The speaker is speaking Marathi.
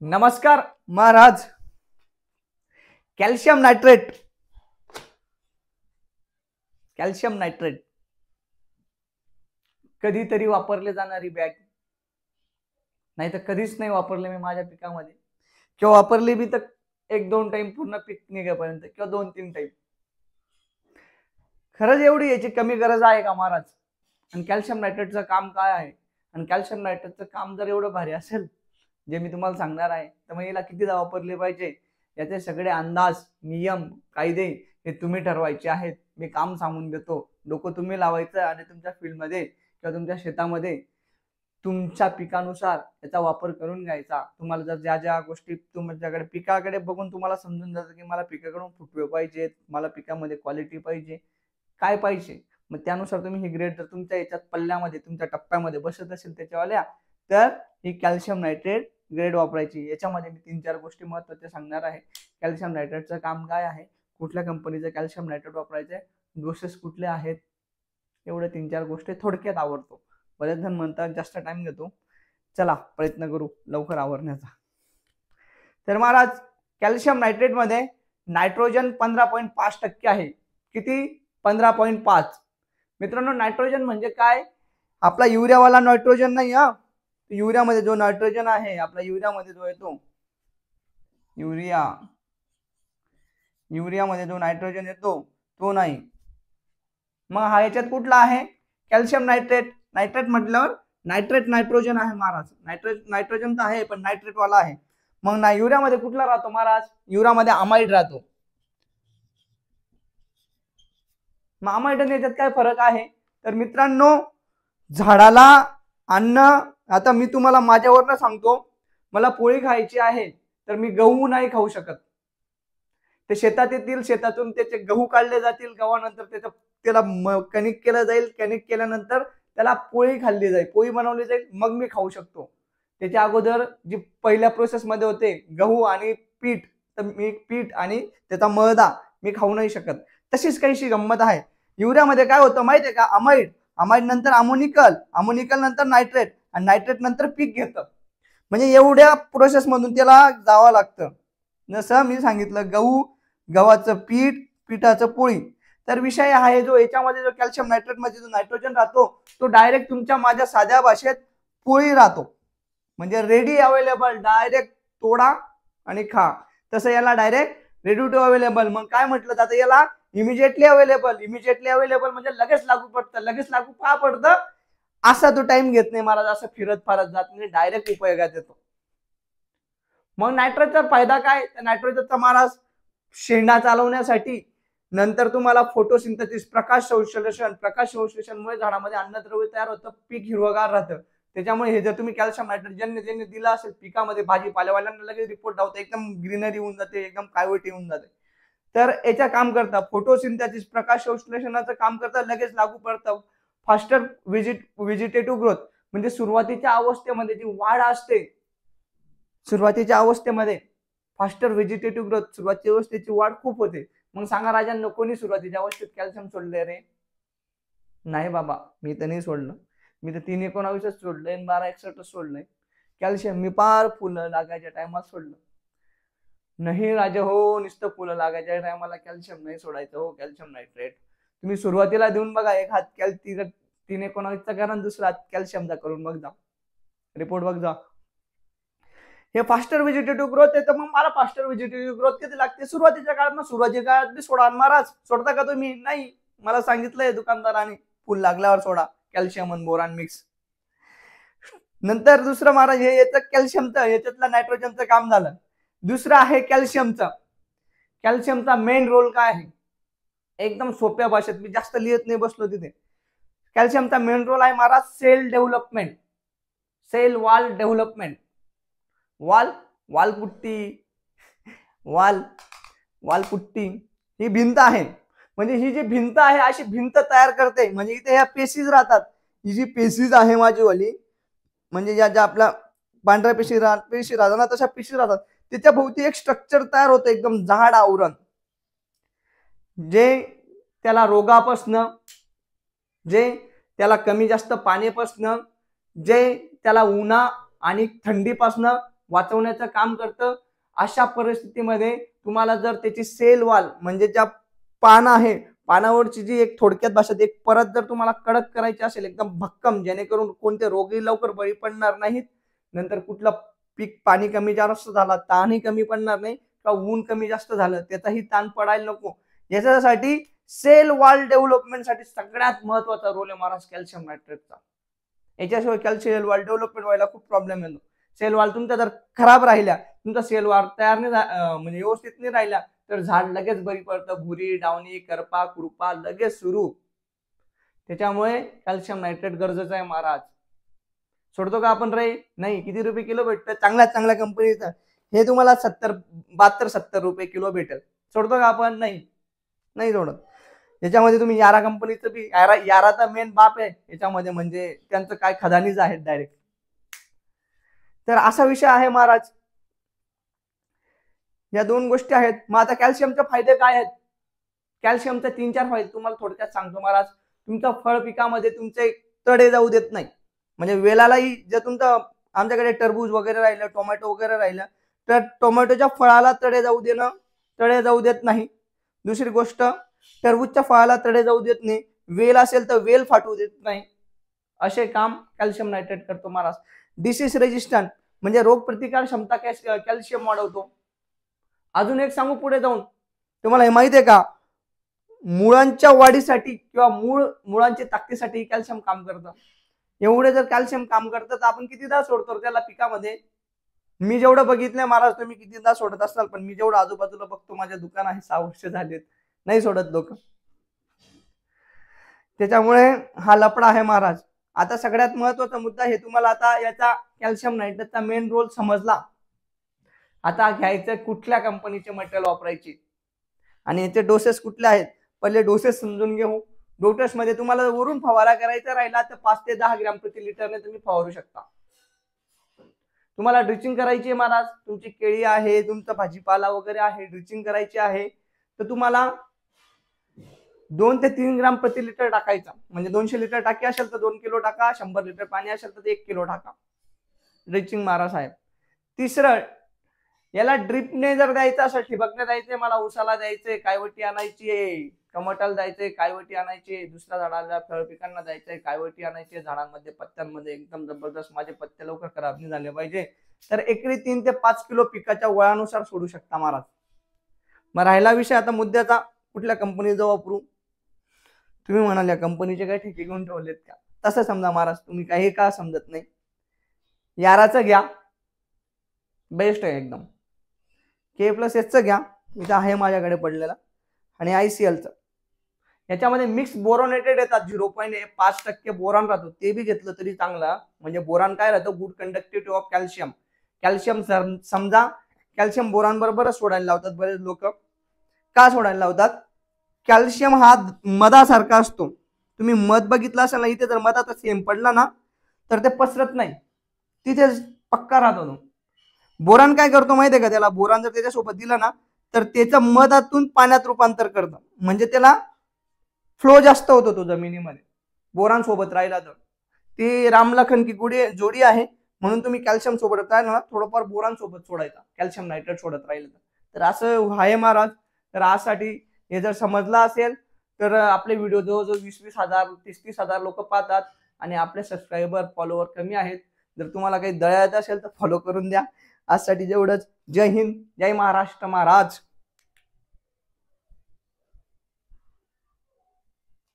नमस्कार महाराज. कॅल्शियम नायट्रेट कधीतरी वापरले जाणारी बॅग, नाही तर कधीच नाही वापरले मी माझ्या पिकामध्ये, किंवा वापरली बी तर एक दोन टाइम पूर्ण पीक निघेपर्यंत किंवा 2-3 टाइम. खरंच एवढी याची कमी गरज आहे का महाराज? आणि कॅल्शियम नायट्रेटचं काम काय आहे? आणि कॅल्शियम नायट्रेटचं काम जर एवढं भारी असेल जे मी तुम्हाला सांगणार आहे, तर मग याला कितीदा वापरले पाहिजे याचे सगळे अंदाज, नियम, कायदे हे तुम्ही ठरवायचे आहेत. मी काम सांगून देतो, डोकं तुम्ही लावायचं आणि तुमच्या फील्डमध्ये किंवा तुमच्या शेतामध्ये तुमच्या पिकानुसार याचा वापर करून घ्यायचा. तुम्हाला जर ज्या ज्या गोष्टी तुमच्याकडे पिकाकडे बघून तुम्हाला समजून जातं की मला पिकाकडून फुटवे पाहिजेत, मला पिकामध्ये क्वालिटी पाहिजे, काय पाहिजे, मग त्यानुसार तुम्ही ही ग्रेड जर तुमच्या याच्यात पल्ल्यामध्ये तुमच्या टप्प्यामध्ये बसत असेल त्याच्यावाल्या, तर ही कॅल्शियम नायट्रेट ग्रेड वापरायची. याच्यामध्ये मी 3-4 गोष्टी महत्त्वाच्या सांगणार आहे. कॅल्शियम नायट्रेटचं काम काय आहे, कुठल्या कंपनीचं कॅल्शियम नायट्रेट वापरायचं आहे, डोसेस कुठले आहेत, एवढे 3-4 गोष्टी थोडक्यात आवडतो. बरेच जण म्हणतात जास्त टाइम घेतो, चला प्रयत्न करू लवकर आवरण्याचा. तर महाराज, कॅल्शियम नायट्रेट मध्ये नायट्रोजन 15.5% आहे. किती? 15.5. मित्रांनो, नायट्रोजन म्हणजे काय? आपला युरियावाला नायट्रोजन नाही हा. युरियामध्ये जो नायट्रोजन आहे, आपला युरियामध्ये जो येतो युरियामध्ये जो नायट्रोजन येतो तो नाही. मग हा याच्यात कुठला आहे? Calcium nitrate. नायट्रेट म्हटल्यावर नायट्रोजन आहे महाराज. नायट्रोजन तर आहे पण नायट्रेट वाला आहे. मग ना युरियामध्ये कुठला राहतो महाराज? युरियामध्ये अमाइड राहतो. मग अमाइड आणि याच्यात काय फरक आहे? तर मित्रांनो, झाडाला अन्न, आता मी तुम्हाला माझ्यावरनं सांगतो, मला पोळी खायची आहे तर मी गहू नाही खाऊ शकत. ते शेतात येतील, शेतातून त्याचे गहू काढले जातील, गव्हानंतर त्याला कणिक केलं जाईल, कणिक केल्यानंतर त्याला पोळी खाल्ली जाईल, पोळी बनवली जाईल, मग मी खाऊ शकतो. त्याच्या अगोदर जी पहिल्या प्रोसेस मध्ये होते गहू आणि पीठ, तर मी पीठ आणि त्याचा मळदा मी खाऊ नाही शकत. तशीच काहीशी गंमत आहे. युरियामध्ये काय होतं माहितीये का? अमाइड नंतर अमोनिकल नंतर नायट्रेट, आणि नायट्रेट नंतर पीक घेतं. म्हणजे एवढ्या प्रोसेस मधून त्याला जावं लागतं. जसं मी सांगितलं, गव्हाचं पीठ, पिठाचं पोळी. तर विषय आहे जो याच्यामध्ये जो कॅल्शियम नायट्रेट मध्ये जो नायट्रोजन राहतो तो डायरेक्ट तुमच्या माझ्या साध्या भाषेत पोळी राहतो. म्हणजे रेडी अवेलेबल, डायरेक्ट तोडा आणि खा. तसं याला डायरेक्ट रेडी टू अवेलेबल. मग काय म्हटलं जातं याला? इमिजिएटली अवेलेबल म्हणजे लगेच लागू पडतं. लगेच लागू का पडतं? असा तो टाइम घेत नाही महाराज, असं फिरत फारत जात नाही, डायरेक्ट उपयोगात येतो. मग नायट्रोजनचा फायदा काय? नायट्रोजनचा महाराज शेंडा चालवण्यासाठी, नंतर तुम्हाला फोटोसिंथेसिस, प्रकाश संश्लेषणमुळे झाडामध्ये अन्नद्रव्य तयार होतं, पीक हिरवगार राहतं. त्याच्यामुळे हे जर तुम्ही कॅल्शियम नायट्रेट ज्यांनी दिलं असेल पिकामध्ये, भाजीपाल्यावाल्यांना लगेच रिपोर्ट धावतो, एकदम ग्रीनरी होऊन जाते, एकदम काळवटी होऊन जाते. तर याचं काम करतं फोटोसिंथेसिस, प्रकाश संश्लेषणाचं काम करतं, लगेच लागू पडतं. फास्टर व्हेजिटेटिव्ह ग्रोथ, म्हणजे सुरुवातीच्या अवस्थेमध्ये जी वाढ असते, सुरुवातीच्या अवस्थेमध्ये फास्टर व्हेजिटेटिव्ह ग्रोथ, सुरुवातीच्या अवस्थेची वाढ खूप होते. मग सांगा राजांनो, कोणी सुरुवातीच्या अवस्थेत कॅल्शियम सोडले रे? नाही बाबा, मी तर नाही सोडलं. मी तर 319 सोडलंय, 1261 सोडलंय. कॅल्शियम मी पार फुलं लागायच्या टायमात सोडलं. नाही राजा हो, नुसतं फुलं लागायच्या टायमाला कॅल्शियम नाही सोडायचं हो. कॅल्शियम नायट्रेट तुम्ही सुरुवातीला देऊन बघा. एक हात 319चा करा, दुसरा हात कॅल्शियमचा करून बघ जा, रिपोर्ट बघ जा. हे फास्टर व्हेजिटेटिव्ह ग्रोथ आहे. तर मग मला फास्टर व्हेजिटेटिव्ह ग्रोथ किती लागते? सुरुवातीच्या काळात. सुरुवातीच्या काळात सोडा महाराज. सोडता का तुम्ही? नाही. मला सांगितलंय दुकानदाराने फुल लागल्यावर सोडा कॅल्शियम आणि बोरान मिक्स. नंतर दुसरं महाराज, हे याचं कॅल्शियमचं, याच्यातलं नायट्रोजनचं काम झालं. दुसरं आहे कॅल्शियमचा. कॅल्शियमचा मेन रोल काय आहे? एकदम सोप्या भाषेत, मी जास्त लिहित नाही बसलो तिथे. कॅल्शियमचा मेन रोल आहे महाराज cell development, cell wall development. Wall putty ही भिंत आहे. म्हणजे ही जी भिंत आहे अशी भिंत तयार करते. म्हणजे इथे ह्या पेशीज राहतात. ही जी पेशीज आहे माझीवाली, म्हणजे ज्या आपल्या पांढऱ्या पेशी राहतात ना, तशा पेशी राहतात. त्याच्या भोवती एक स्ट्रक्चर तयार होतं, एकदम जाड आवरण, जे त्याला रोगापासनं, जे त्याला कमी जास्त पाण्यापासनं, जे त्याला उन्हा आणि थंडीपासनं वाचवण्याचं काम करतं. अशा परिस्थितीमध्ये तुम्हाला जर त्याची सेल वॉल म्हणजे ज्या पान आहे पानावरची जी एक थोडक्यात भाषेत एक परत जर तुम्हाला कडक करायची असेल एकदम भक्कम, जेणेकरून कोणते रोगी लवकर बळी पडणार नाहीत, नंतर कुठलं पीक पाणी कमी जास्त झाला ताणही कमी पडणार नाही का ऊन कमी जास्त झालं त्याचाही ताण पडायला नको, याच्यासाठी सेल वॉल डेव्हलपमेंटसाठी सगळ्यात महत्वाचा रोल आहे महाराज कॅल्शियम नायट्रेटचा. याच्याशिवाय कॅल्शियम वॉल डेव्हलपमेंट व्हायला खूप प्रॉब्लेम येतो. सेल वॉल तुमच्या जर खराब राहिल्या, तुमचा सेल वॉल तयार नाही म्हणजे व्यवस्थित नाही राहिला तर झाड लगेच बरी पडतं, भुरी डावणी करपा कुरपा लगेच सुरू. त्याच्यामुळे कॅल्शियम नायट्रेट गरजेचं आहे महाराज. सोडतो का आपण रे? नाही. किती रुपये किलो भेटतं? चांगल्या कंपनीचं हे तुम्हाला 72-70 रुपये किलो भेटेल. सोडतो का आपण? नाही सोडत. याच्यामध्ये तुम्ही यारा कंपनीचं बी याराचा मेन बाप आहे याच्यामध्ये, म्हणजे त्यांचं काय खदानीच आहेत डायरेक्ट. तर असा विषय आहे महाराज. या दोन गोष्टी आहेत. मग आता कॅल्शियमचे फायदे काय आहेत? कॅल्शियमचे 3-4 फायदे तुम्हाला थोडक्यात सांगतो महाराज. तुमच्या फळ पिकामध्ये तुमचे तडे जाऊ देत नाही, म्हणजे वेलालाही जर तुमचं आमच्याकडे टरबूज वगैरे राहिलं, टोमॅटो वगैरे राहिलं तर टोमॅटोच्या फळाला तडे जाऊ देत नाही. दुसरी गोष्ट, टरबूजच्या फळाला तडे जाऊ देत नाही. वेल असेल तर वेल फाटू देत नाही. असे काम कॅल्शियम नायट्रेट करतो महाराज. डिसीज रेजिस्टंट म्हणजे रोग प्रतिकार क्षमता कॅल्शियम वाढवतो. अजून एक सांगू पुढे जाऊन, तुम्हाला हे माहिती आहे का, मुळांच्या वाढीसाठी किंवा मुळांच्या ताकदीसाठी कॅल्शियम काम करतं. एवढे जर कॅल्शियम काम करतं तर आपण कितीदा सोडतो त्याला पिकामध्ये? मी जेवढं बघितलंय महाराज, तुम्ही कितीदा सोडत असाल, पण मी जेवढं आजूबाजूला बघतो, माझ्या दुकान आहे 6 वर्ष झालेत, नाही सोडत लोक. त्याच्यामुळे हा लपडा आहे महाराज. आता सगळ्यात महत्वाचा मुद्दा हे तुम्हाला आता याचा कॅल्शियम नायट्रेटचा मेन रोल समजला. आता घ्यायचं कुठल्या कंपनीचे मटेरियल वापरायचे आणि याचे डोसेस कुठले आहेत, पहिले डोसेस समजून घेऊ. डोसेस मध्ये तुम्हाला वरून फवारा करायचा राहिला तर 5 ते 10 ग्रॅम प्रति लिटरने तुम्ही फवारू शकता. तुम्हाला ड्रिचिंग करायची आहे महाराज, तुमची केळी आहे, तुमचा भाजीपाला वगैरे आहे, ड्रिचिंग करायची आहे तर तुम्हाला 2 ते 3 ग्रॅम प्रति लिटर टाकायचा. म्हणजे 200 लिटर टाकी असेल तर 2 किलो टाका, 100 लिटर पाणी असेल तर 1 किलो टाका ड्रिचिंग महाराज साहेब. तिसरं, याला ड्रिपने जर द्यायचं असेल, ठिबकने द्यायचंय, मला उसाला द्यायचंय, कायवटी आणायची, टमाटाला द्यायचंय, कायवटी आणायची, दुसऱ्या झाडाला फळ पिकांना द्यायचंय, कायवटी आणायची, झाडांमध्ये पत्त्यांमध्ये एकदम जबरदस्त माझे पत्ते लवकर खराब नाही झाले पाहिजे, तर एकरी 3 ते 5 किलो पिकाच्या वयानुसार सोडू शकता महाराज. मग राहिला विषय आता मुद्द्याचा, कुठल्या कंपनीचा वापरू? तुम्ही म्हणाल या कंपनीचे काही ठेके घेऊन ठेवलेत का? तसं समजा महाराज, तुम्ही काही का समजत नाही. याराचं घ्या, बेस्ट आहे एकदम. K+H घ्या, इथं आहे माझ्याकडे पडलेला, आणि ICLचं. याच्यामध्ये मिक्स बोरॉनेटेड येतात, 0.5% बोरॉन राहतो, ते बी घेतलं तरी चांगला. म्हणजे बोरॉन काय राहतं? Good conductivity of calcium. Calcium समजा कॅल्शियम बोरॉन बरोबरच सोडायला लावतात बरेच लोक. का सोडायला लावतात? कॅल्शियम हा मधासारखा असतो. तुम्ही मध बघितला असेल ना, इथे जर मधाचा थेंब पडला ना तर ते पसरत नाही, तिथेच पक्का राहतो. बोरान काय करतो माहिती आहे का? त्याला बोरान जर त्याच्यासोबत दिला ना तर त्याचं मधातून पाण्यात रूपांतर करतं, म्हणजे त्याला फ्लो जास्त होतो तो जमिनीमध्ये बोरान सोबत राहिला तर. ती रामलखन की जोडी आहे, म्हणून तुम्ही कॅल्शियम सोबत राहिला ना थोडंफार बोरान सोबत सोडायचा, कॅल्शियम नायट्रेट सोडत राहिलं तर असं आहे महाराज. तर आजसाठी हे जर समजलं असेल तर आपले व्हिडिओ जवळजवळ 20-20 हजार 30-30 हजार लोक पाहतात आणि आपले सबस्क्रायबर फॉलोअर कमी आहेत. जर तुम्हाला काही दया येत असेल तर फॉलो करून द्या. आजसाठी जेवढंच. जय हिंद, जय महाराष्ट्र महाराज.